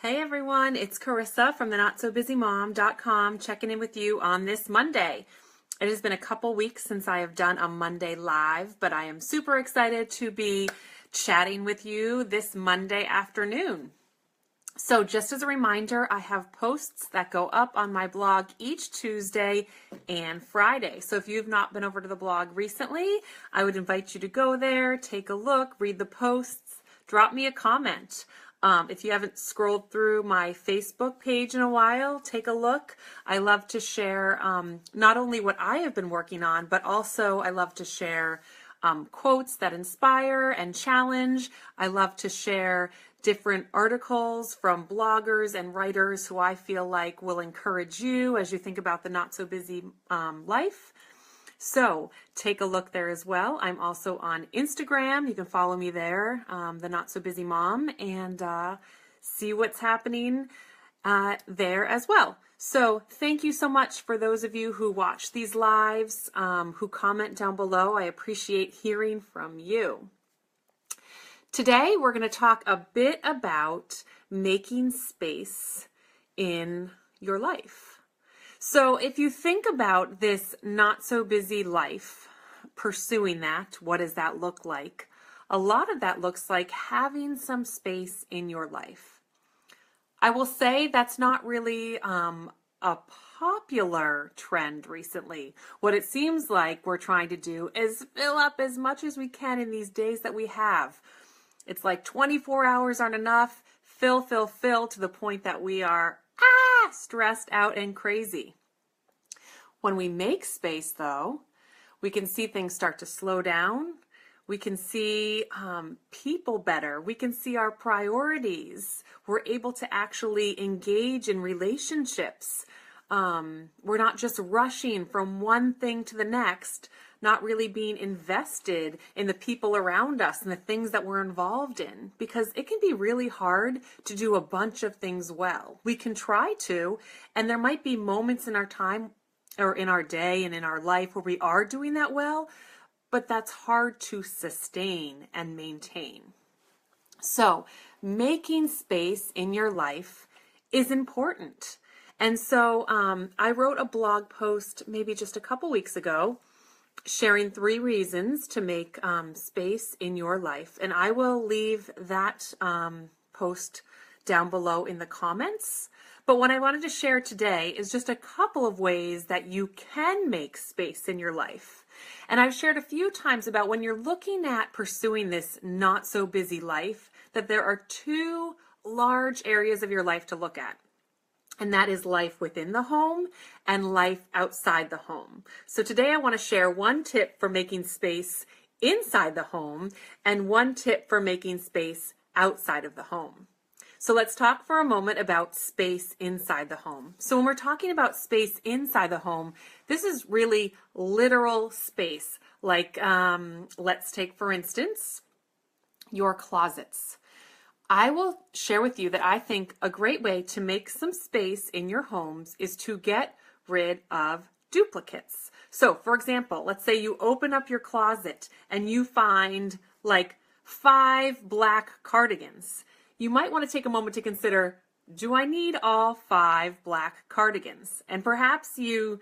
Hey everyone, it's Carissa from the NotSoBusyMom.com checking in with you on this Monday. It has been a couple weeks since I have done a Monday live, but I am super excited to be chatting with you this Monday afternoon. So just as a reminder, I have posts that go up on my blog each Tuesday and Friday. So if you've not been over to the blog recently, I would invite you to go there, take a look, read the posts, drop me a comment. If you haven't scrolled through my Facebook page in a while, take a look. I love to share not only what I have been working on, but also I love to share quotes that inspire and challenge. I love to share different articles from bloggers and writers who I feel like will encourage you as you think about the not so busy life. So take a look there as well. I'm also on Instagram. You can follow me there, the Not So Busy Mom, and see what's happening there as well. So thank you so much for those of you who watch these lives, who comment down below. I appreciate hearing from you. Today we're going to talk a bit about making space in your life. So if you think about this not so busy life, pursuing that, what does that look like? A lot of that looks like having some space in your life. I will say that's not really a popular trend recently. What it seems like we're trying to do is fill up as much as we can in these days that we have. It's like 24 hours aren't enough. Fill to the point that we are stressed out and crazy. When we make space, though, we can see things start to slow down. We can see people better. We can see our priorities. We're able to actually engage in relationships. We're not just rushing from one thing to the next, not really being invested in the people around us and the things that we're involved in, because it can be really hard to do a bunch of things well. We can try to, and there might be moments in our time or in our day and in our life where we are doing that well, but that's hard to sustain and maintain. So making space in your life is important. And so I wrote a blog post maybe just a couple weeks ago sharing 3 reasons to make space in your life. And I will leave that post down below in the comments. But what I wanted to share today is just a couple of ways that you can make space in your life. And I've shared a few times about when you're looking at pursuing this not so busy life, that there are 2 large areas of your life to look at. And that is life within the home and life outside the home. So today I want to share 1 tip for making space inside the home and 1 tip for making space outside of the home. So let's talk for a moment about space inside the home. So when we're talking about space inside the home, this is really literal space. Like, let's take, for instance, your closets. I will share with you that I think a great way to make some space in your homes is to get rid of duplicates. So, for example, let's say you open up your closet and you find like 5 black cardigans. You might want to take a moment to consider, do I need all 5 black cardigans? And perhaps you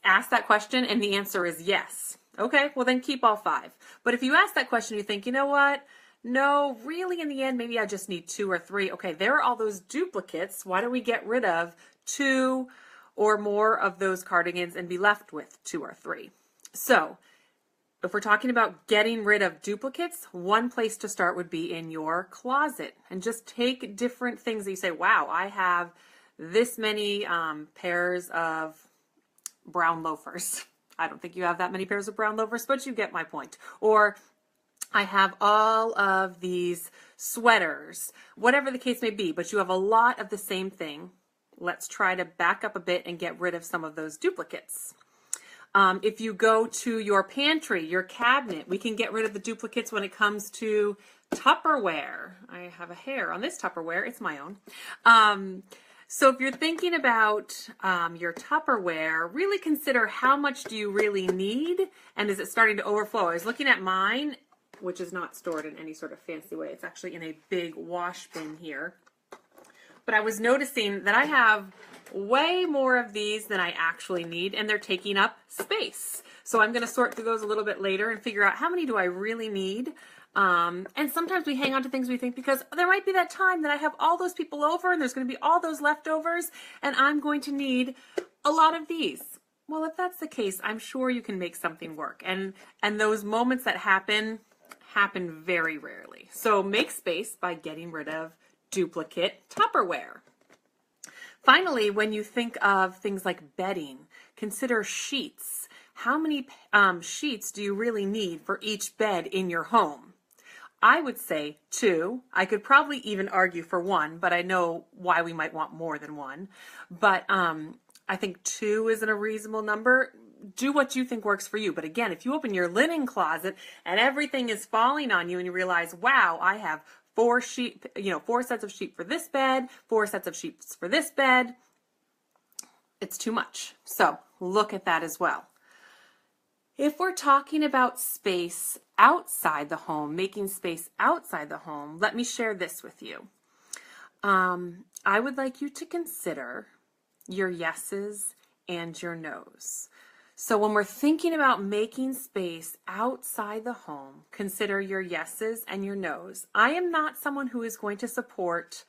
ask that question and the answer is yes. Okay, well then keep all 5. But if you ask that question, you think, you know what? No, really in the end, maybe I just need 2 or 3. Okay, there are all those duplicates. Why don't we get rid of 2 or more of those cardigans and be left with 2 or 3? So if we're talking about getting rid of duplicates, 1 place to start would be in your closet. And just take different things that you say, wow, I have this many pairs of brown loafers. I don't think you have that many pairs of brown loafers, but you get my point. Or I have all of these sweaters, whatever the case may be, but you have a lot of the same thing. Let's try to back up a bit and get rid of some of those duplicates. If you go to your pantry, your cabinet, we can get rid of the duplicates when it comes to Tupperware. I have a hair on this Tupperware. It's my own. So if you're thinking about your Tupperware, really consider how much do you really need, and is it starting to overflow? I was looking at mine, which is not stored in any sort of fancy way. It's actually in a big wash bin here. but I was noticing that I have way more of these than I actually need, and they're taking up space. So I'm going to sort through those a little bit later and figure out how many do I really need. And sometimes we hang on to things we think because there might be that time that I have all those people over and there's going to be all those leftovers and I'm going to need a lot of these. Well, if that's the case, I'm sure you can make something work. And those moments that happen very rarely. So make space by getting rid of duplicate Tupperware. Finally, when you think of things like bedding, consider sheets. How many sheets do you really need for each bed in your home? I would say 2. I could probably even argue for 1, but I know why we might want more than 1. But I think 2 isn't a reasonable number. Do what you think works for you. But again, if you open your linen closet and everything is falling on you and you realize, wow, I have 4 sets of sheets for this bed, 4 sets of sheets for this bed, it's too much. So look at that as well. If we're talking about space outside the home, making space outside the home, let me share this with you. I would like you to consider your yeses and your nos. So when we're thinking about making space outside the home, consider your yeses and your nos. I am not someone who is going to support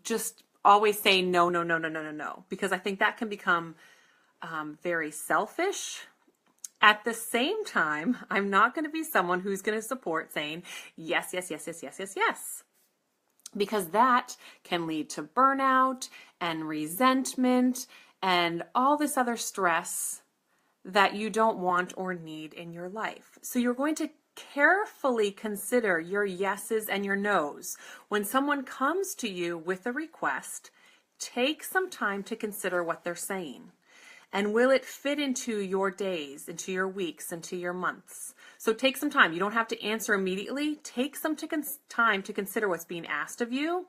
just always saying no, no, no, no, no, no, no, because I think that can become very selfish. At the same time, I'm not going to be someone who's going to support saying yes, yes, yes, yes, yes, yes, yes, because that can lead to burnout and resentment and all this other stress that you don't want or need in your life. So you're going to carefully consider your yeses and your nos. When someone comes to you with a request, take some time to consider what they're saying. And will it fit into your days, into your weeks, into your months? So take some time. You don't have to answer immediately. Take some time to consider what's being asked of you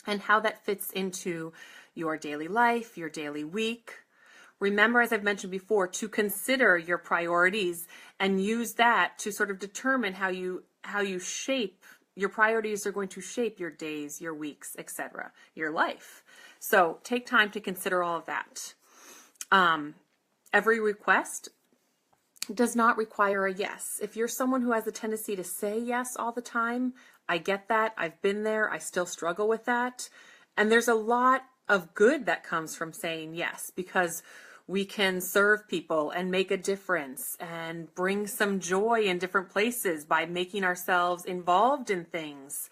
and how that fits into your daily life, your daily week. Remember, as I've mentioned before, to consider your priorities and use that to sort of determine how you shape your priorities are going to shape your days, your weeks, etc., your life. So take time to consider all of that. Every request does not require a yes. If you're someone who has a tendency to say yes all the time, I get that. I've been there. I still struggle with that. And there's a lot of good that comes from saying yes, because we can serve people and make a difference and bring some joy in different places by making ourselves involved in things.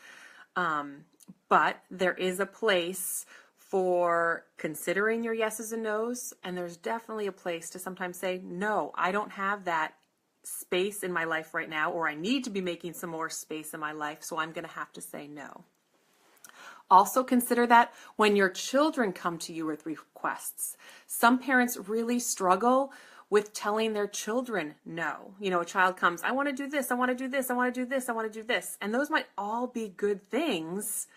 But there is a place for considering your yeses and nos, and there's definitely a place to sometimes say, no, I don't have that space in my life right now, or I need to be making some more space in my life, so I'm going to have to say no. Also consider that when your children come to you with requests. Some parents really struggle with telling their children no. You know, a child comes, I want to do this, I want to do this, I want to do this, I want to do this. And those might all be good things,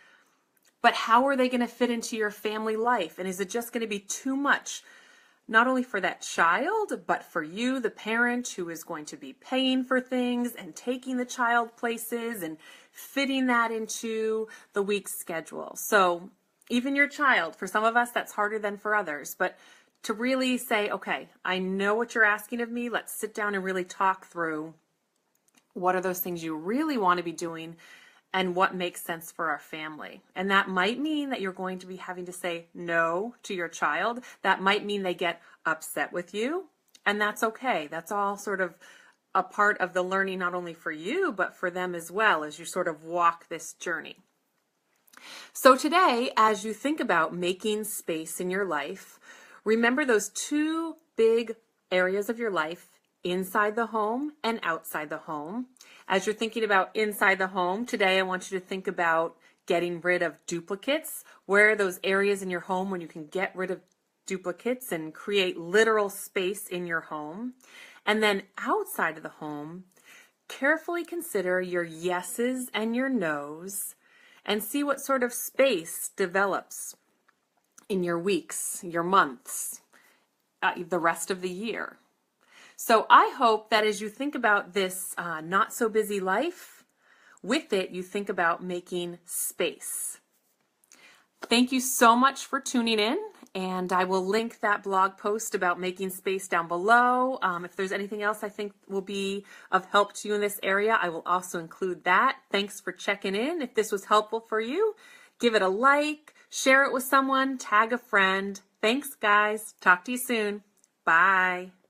but how are they going to fit into your family life? And is it just going to be too much, not only for that child, but for you, the parent who is going to be paying for things and taking the child places and fitting that into the week's schedule? So even your child, for some of us, that's harder than for others, but to really say, okay, I know what you're asking of me. Let's sit down and really talk through what are those things you really want to be doing and what makes sense for our family. And that might mean that you're going to be having to say no to your child. That might mean they get upset with you, and that's okay. That's all sort of a part of the learning, not only for you, but for them as well, as you sort of walk this journey. So today, as you think about making space in your life, remember those 2 big areas of your life, inside the home and outside the home. As you're thinking about inside the home, today I want you to think about getting rid of duplicates. Where are those areas in your home when you can get rid of duplicates and create literal space in your home? And then outside of the home, carefully consider your yeses and your nos and see what sort of space develops in your weeks, your months, the rest of the year. So I hope that as you think about this not so busy life, with it you think about making space. Thank you so much for tuning in, and I will link that blog post about making space down below. If there's anything else I think will be of help to you in this area, I will also include that. Thanks for checking in. If this was helpful for you, give it a like, share it with someone, tag a friend. Thanks, guys. Talk to you soon. Bye.